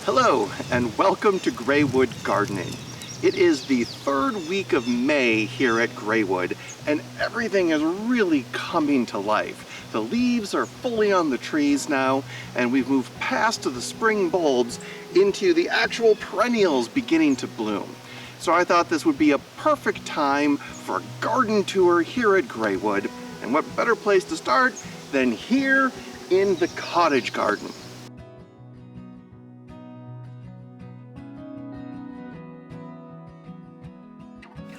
Hello, and welcome to Greywood Gardening. It is the third week of May here at Greywood, and everything is really coming to life. The leaves are fully on the trees now, and we've moved past the spring bulbs into the actual perennials beginning to bloom. So I thought this would be a perfect time for a garden tour here at Greywood, and what better place to start than here in the cottage garden.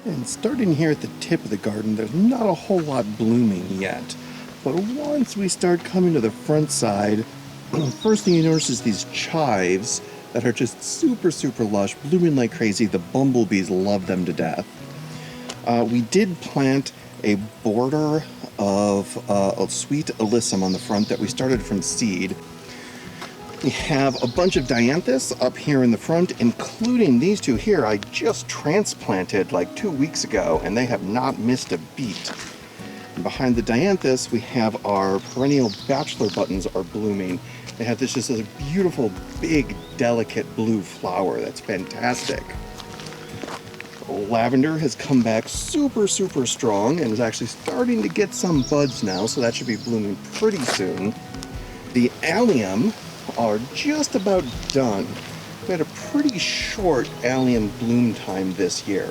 And starting here at the tip of the garden, there's not a whole lot blooming yet. But once we start coming to the front side, first thing you notice is these chives that are just super lush, blooming like crazy. The bumblebees love them to death. We did plant a border of a sweet alyssum on the front that we started from seed. We have a bunch of dianthus up here in the front, including these two here I just transplanted like 2 weeks ago, and they have not missed a beat. And behind the dianthus, we have our perennial bachelor buttons are blooming. They have this beautiful, big, delicate blue flower that's fantastic. Lavender has come back super strong and is actually starting to get some buds now, so that should be blooming pretty soon. The allium are just about done. We had a pretty short allium bloom time this year.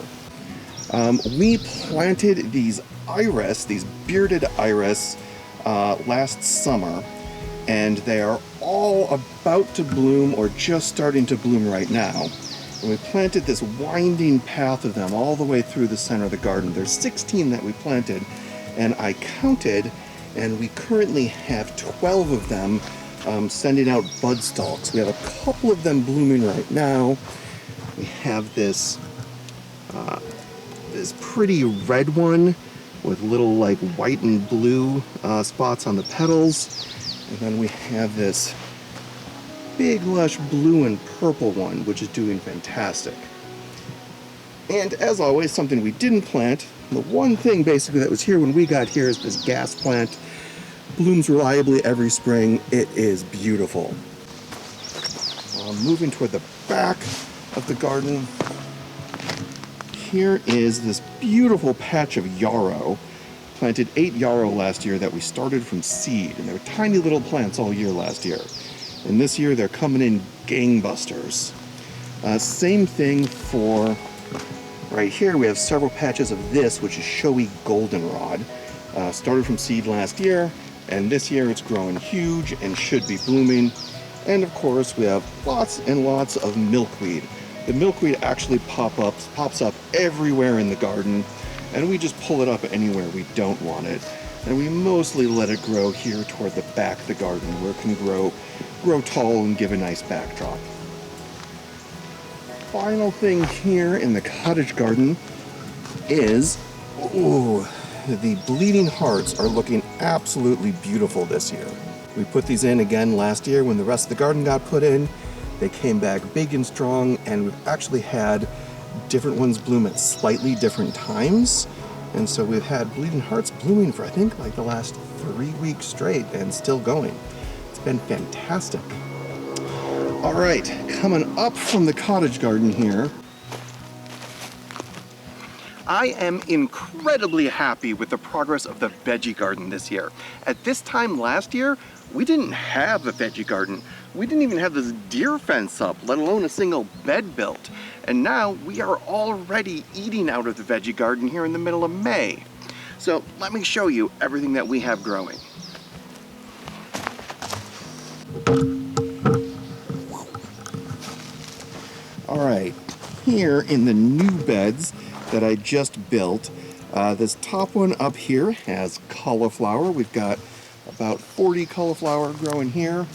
We planted these iris, these bearded iris, last summer, and they are all about to bloom or just starting to bloom right now. And we planted this winding path of them all the way through the center of the garden. There's 16 that we planted, and I counted, and we currently have 12 of them sending out bud stalks. We have a couple of them blooming right now. We have this pretty red one with little like white and blue spots on the petals. And then we have this big lush blue and purple one, which is doing fantastic. And as always, something we didn't plant, the one thing basically that was here when we got here is this gas plant. Blooms reliably every spring. It is beautiful. Moving toward the back of the garden, here is this beautiful patch of yarrow. Planted 8 yarrow last year that we started from seed, and they were tiny little plants all year last year. And this year they're coming in gangbusters. Same thing for right here. We have several patches of this, which is showy goldenrod. Started from seed last year, and this year it's growing huge and should be blooming. And of course we have lots and lots of milkweed. The milkweed actually pops up everywhere in the garden, and we just pull it up anywhere we don't want it. And we mostly let it grow here toward the back of the garden where it can grow tall and give a nice backdrop. Final thing here in the cottage garden is, the bleeding hearts are looking absolutely beautiful this year. We put these in again last year when the rest of the garden got put in. They came back big and strong, and we've actually had different ones bloom at slightly different times. And so we've had bleeding hearts blooming for I think like the last 3 weeks straight and still going. It's been fantastic. All right, coming up from the cottage garden here, I am incredibly happy with the progress of the Veggie Garden this year. At this time last year, we didn't have a Veggie Garden. We didn't even have this deer fence up, let alone a single bed built. And now we are already eating out of the Veggie Garden here in the middle of May. So let me show you everything that we have growing. All right, here in the new beds that I just built, this top one up here has cauliflower. We've got about 40 cauliflower growing here.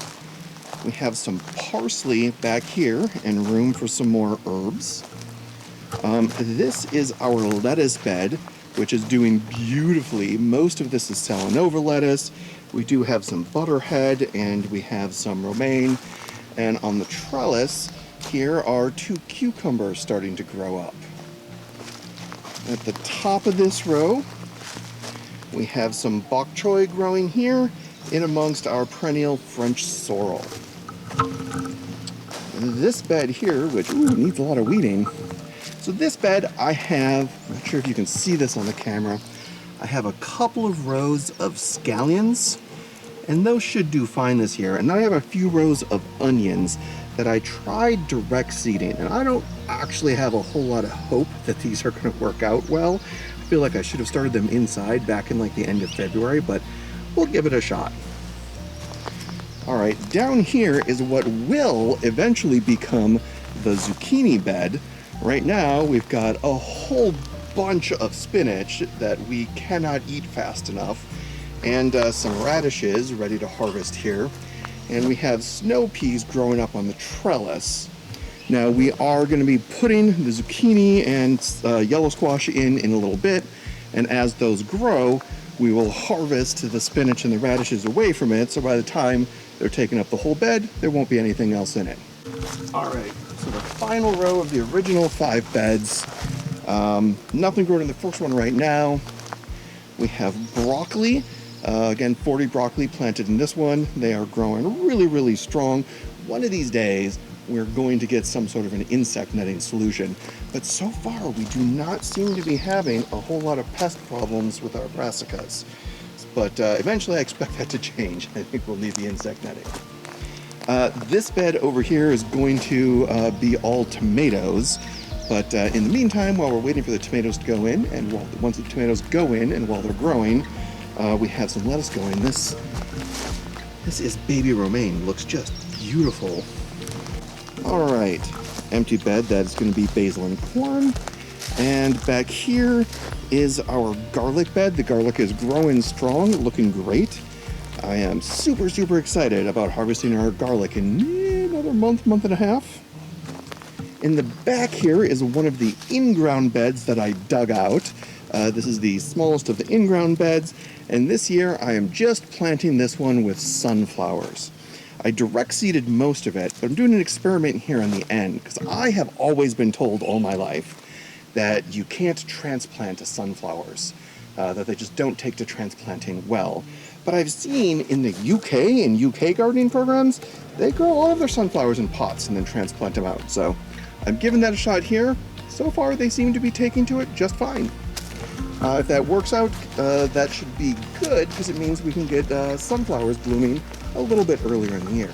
We have some parsley back here and room for some more herbs. This is our lettuce bed, which is doing beautifully. Most of this is Salanova lettuce. We do have some butterhead, and we have some romaine. And on the trellis, here are 2 cucumbers starting to grow up. At the top of this row, we have some bok choy growing here in amongst our perennial French sorrel. this bed here, which needs a lot of weeding. So this bed I have, I'm not sure if you can see this on the camera, I have a couple of rows of scallions, and those should do fine this year. And then I have a few rows of onions that I tried direct seeding, and I don't actually have a whole lot of hope that these are going to work out well. I feel like I should have started them inside back in like the end of February, but we'll give it a shot. All right, down here is what will eventually become the zucchini bed. Right now, we've got a whole bunch of spinach that we cannot eat fast enough, and some radishes ready to harvest here. And we have snow peas growing up on the trellis. Now we are going to be putting the zucchini and yellow squash in a little bit, and as those grow, we will harvest the spinach and the radishes away from it, so by the time they're taking up the whole bed, there won't be anything else in it. All right, so the final row of the original 5 beds. Nothing growing in the first one right now. We have broccoli. Again, 40 broccoli planted in this one. They are growing really, really strong. One of these days, we're going to get some sort of an insect netting solution. But so far, we do not seem to be having a whole lot of pest problems with our brassicas. But eventually, I expect that to change. I think we'll need the insect netting. This bed over here is going to be all tomatoes. But in the meantime, while we're waiting for the tomatoes to go in, and once the tomatoes go in and while they're growing, we have some lettuce going. This is baby romaine. Looks just beautiful. All right, empty bed. That is going to be basil and corn. And back here is our garlic bed. The garlic is growing strong, looking great. I am super, super excited about harvesting our garlic in another month and a half. In the back here is one of the in-ground beds that I dug out. This is the smallest of the in-ground beds, and this year I am just planting this one with sunflowers. I direct seeded most of it, but I'm doing an experiment here on the end, because I have always been told all my life that you can't transplant sunflowers, that they just don't take to transplanting well. But I've seen in the UK, in UK gardening programs, they grow all of their sunflowers in pots and then transplant them out. So I'm giving that a shot here. So far, they seem to be taking to it just fine. If that works out, that should be good, because it means we can get sunflowers blooming a little bit earlier in the year.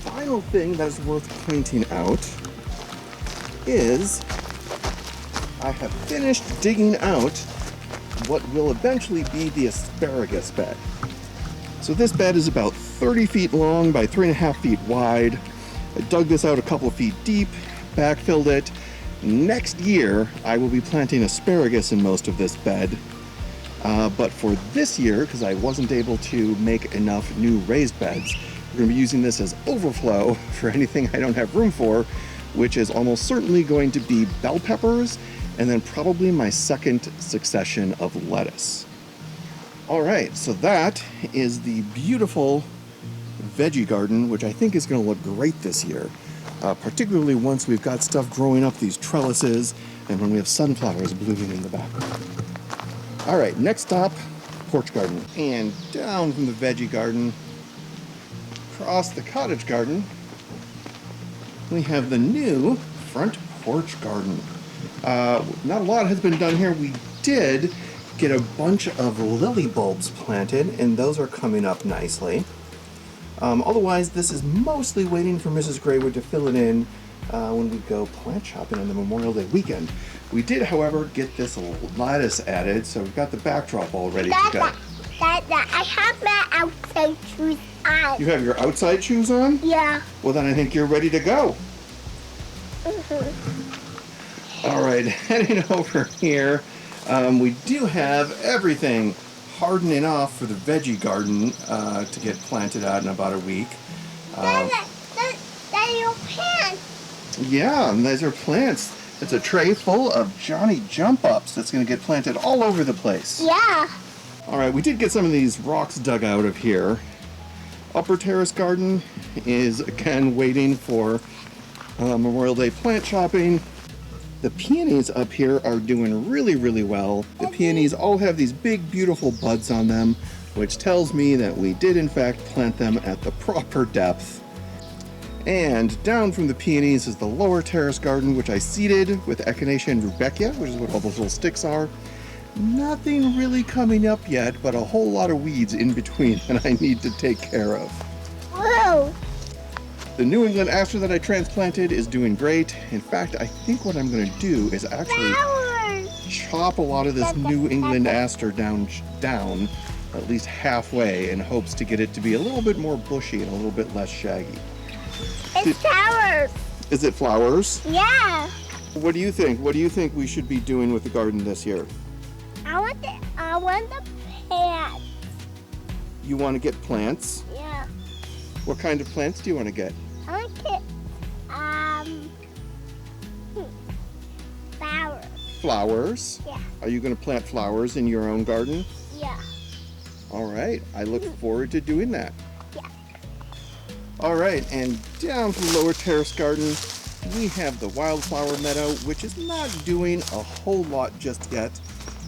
Final thing that is worth pointing out is I have finished digging out what will eventually be the asparagus bed. So this bed is about 30 feet long by 3.5 feet wide. I dug this out a couple of feet deep, backfilled it. Next year, I will be planting asparagus in most of this bed. But for this year, because I wasn't able to make enough new raised beds, we're going to be using this as overflow for anything I don't have room for, which is almost certainly going to be bell peppers, and then probably my second succession of lettuce. All right, so that is the beautiful veggie garden, which I think is going to look great this year, particularly once we've got stuff growing up these trellises and when we have sunflowers blooming in the background. All right, next stop, porch garden. And down from the veggie garden, across the cottage garden, we have the new front porch garden. Not a lot has been done here. We did get a bunch of lily bulbs planted, and those are coming up nicely. Otherwise, this is mostly waiting for Mrs. Greywood to fill it in when we go plant shopping on the Memorial Day weekend. We did, however, get this lattice added, so we've got the backdrop all ready to go. I have my outside shoes on. You have your outside shoes on? Yeah. Well, then I think you're ready to go. All right, heading over here, we do have everything hardening off for the veggie garden to get planted out in about a week. That's your plants. Yeah, and those are plants. It's a tray full of Johnny Jump Ups that's going to get planted all over the place. Yeah. All right, we did get some of these rocks dug out of here. Upper terrace garden is again waiting for Memorial Day plant shopping. The peonies up here are doing really, really well. The peonies all have these big, beautiful buds on them, which tells me that we did in fact plant them at the proper depth. And down from the peonies is the lower terrace garden, which I seeded with echinacea and rudbeckia, which is what all those little sticks are. Nothing really coming up yet, but a whole lot of weeds in between that I need to take care of. Whoa! The New England aster that I transplanted is doing great. In fact, I think what I'm going to do is actually Flowers! chop a lot of this New England aster down at least halfway in hopes to get it to be a little bit more bushy and a little bit less shaggy. It's flowers! Is it flowers? Yeah! What do you think? What do you think we should be doing with the garden this year? I want the plants. You want to get plants? Yeah. What kind of plants do you want to get? I want to get, flowers. Flowers? Yeah. Are you going to plant flowers in your own garden? Yeah. All right. I look forward to doing that. Yeah. All right. And down from the lower terrace garden, we have the wildflower meadow, which is not doing a whole lot just yet.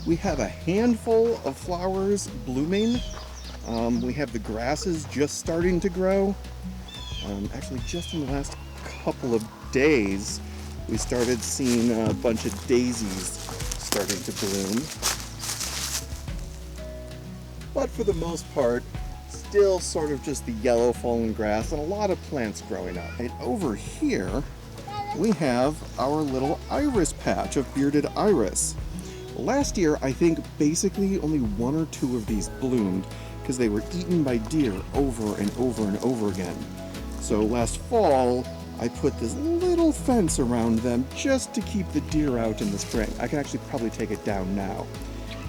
We have a handful of flowers blooming. We have the grasses just starting to grow. Actually, just in the last couple of days, we started seeing a bunch of daisies starting to bloom. But for the most part, still sort of just the yellow fallen grass and a lot of plants growing up. And over here, we have our little iris patch of bearded iris. Last year, I think basically only one or two of these bloomed because they were eaten by deer over and over and over again. So last fall, I put this little fence around them just to keep the deer out in the spring. I can actually probably take it down now.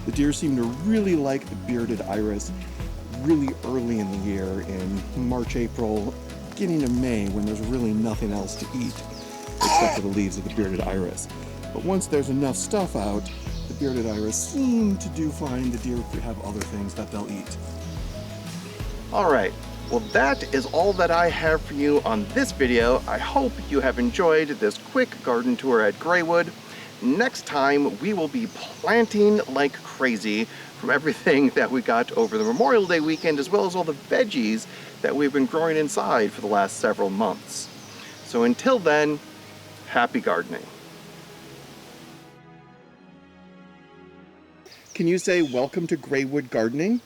The deer seem to really like the bearded iris really early in the year, in March, April, beginning of May, when there's really nothing else to eat except for the leaves of the bearded iris. But once there's enough stuff out, the bearded iris seem to do fine. The deer have other things that they'll eat. All right, well, that is all that I have for you on this video. I hope you have enjoyed this quick garden tour at Greywood. Next time, we will be planting like crazy from everything that we got over the Memorial Day weekend, as well as all the veggies that we've been growing inside for the last several months. So until then, happy gardening. Can you say welcome to Greywood Gardening?